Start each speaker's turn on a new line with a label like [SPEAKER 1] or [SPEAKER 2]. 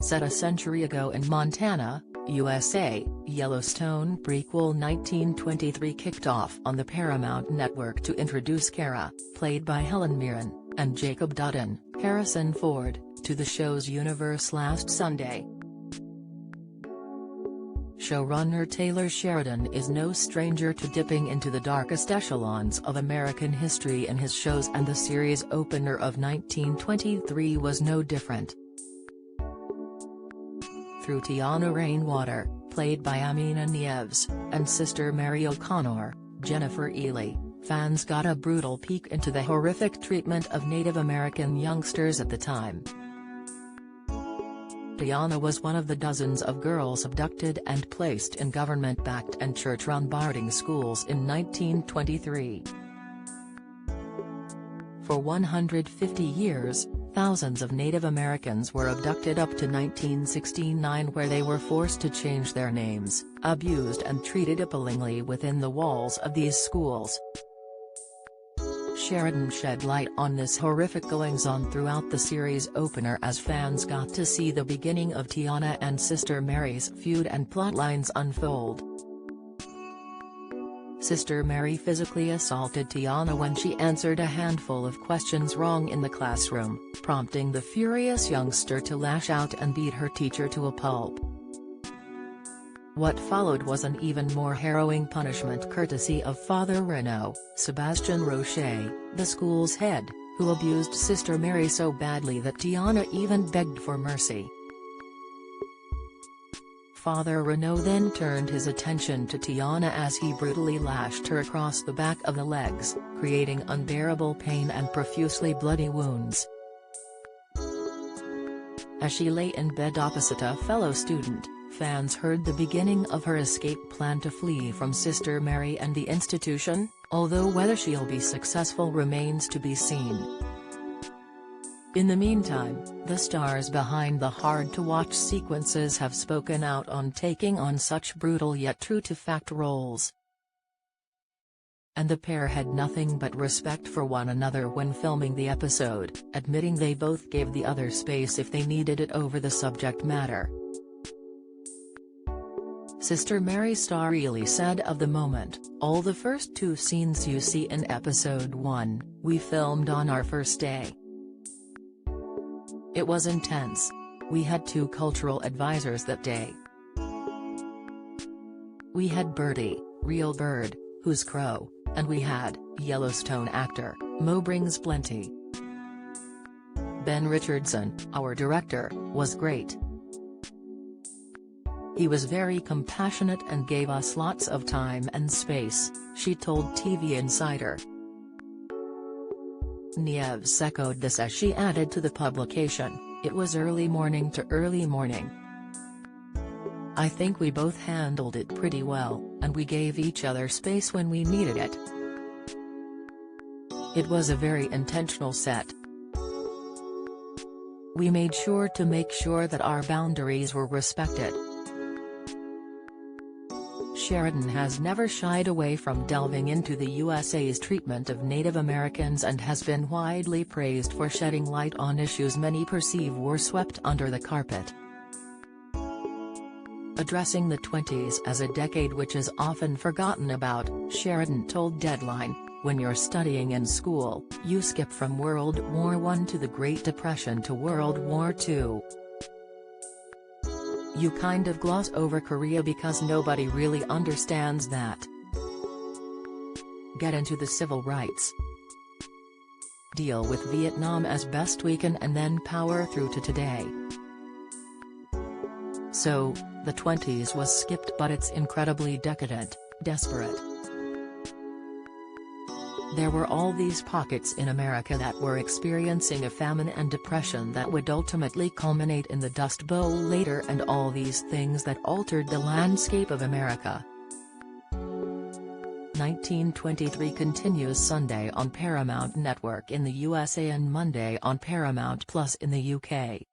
[SPEAKER 1] Set a century ago in Montana, USA, Yellowstone prequel 1923 kicked off on the Paramount Network to introduce Kara, played by Helen Mirren, and Jacob Dutton, Harrison Ford, to the show's universe last Sunday. Showrunner Taylor Sheridan is no stranger to dipping into the darkest echelons of American history in his shows, and the series opener of 1923 was no different. Through Teonna Rainwater, played by Amina Nieves, and Sister Mary O'Connor, Jennifer Ely, fans got a brutal peek into the horrific treatment of Native American youngsters at the time. Teonna was one of the dozens of girls abducted and placed in government-backed and church-run boarding schools in 1923. For 150 years, thousands of Native Americans were abducted up to 1969, where they were forced to change their names, abused and treated appallingly within the walls of these schools. Sheridan shed light on this horrific goings-on throughout the series opener as fans got to see the beginning of Teonna and Sister Mary's feud and plotlines unfold. Sister Mary physically assaulted Teonna when she answered a handful of questions wrong in the classroom, prompting the furious youngster to lash out and beat her teacher to a pulp. What followed was an even more harrowing punishment courtesy of Father Renaud, Sebastian Roche, the school's head, who abused Sister Mary so badly that Teonna even begged for mercy. Father Renaud then turned his attention to Teonna as he brutally lashed her across the back of the legs, creating unbearable pain and profusely bloody wounds. As she lay in bed opposite a fellow student, fans heard the beginning of her escape plan to flee from Sister Mary and the institution, although whether she'll be successful remains to be seen. In the meantime, the stars behind the hard-to-watch sequences have spoken out on taking on such brutal yet true-to-fact roles. And the pair had nothing but respect for one another when filming the episode, admitting they both gave the other space if they needed it over the subject matter. Sister Mary star Ely said of the moment, "All the first two scenes you see in episode 1, we filmed on our first day. It was intense. We had 2 cultural advisors that day. We had Birdie, real bird, who's crow, and we had Yellowstone actor, Mo Brings Plenty. Ben Richardson, our director, was great. He was very compassionate and gave us lots of time and space," she told TV Insider. Nieves echoed this as she added to the publication, "It was early morning to early morning. I think we both handled it pretty well, and we gave each other space when we needed it. It was a very intentional set. We made sure to make sure that our boundaries were respected." Sheridan has never shied away from delving into the USA's treatment of Native Americans and has been widely praised for shedding light on issues many perceive were swept under the carpet. Addressing the 20s as a decade which is often forgotten about, Sheridan told Deadline, "When you're studying in school, you skip from World War I to the Great Depression to World War II. You kind of gloss over Korea because nobody really understands that. Get into the civil rights. Deal with Vietnam as best we can and then power through to today. So, the 20s was skipped, but it's incredibly decadent, desperate. There were all these pockets in America that were experiencing a famine and depression that would ultimately culminate in the Dust Bowl later, and all these things that altered the landscape of America." 1923 continues Sunday on Paramount Network in the USA and Monday on Paramount Plus in the UK.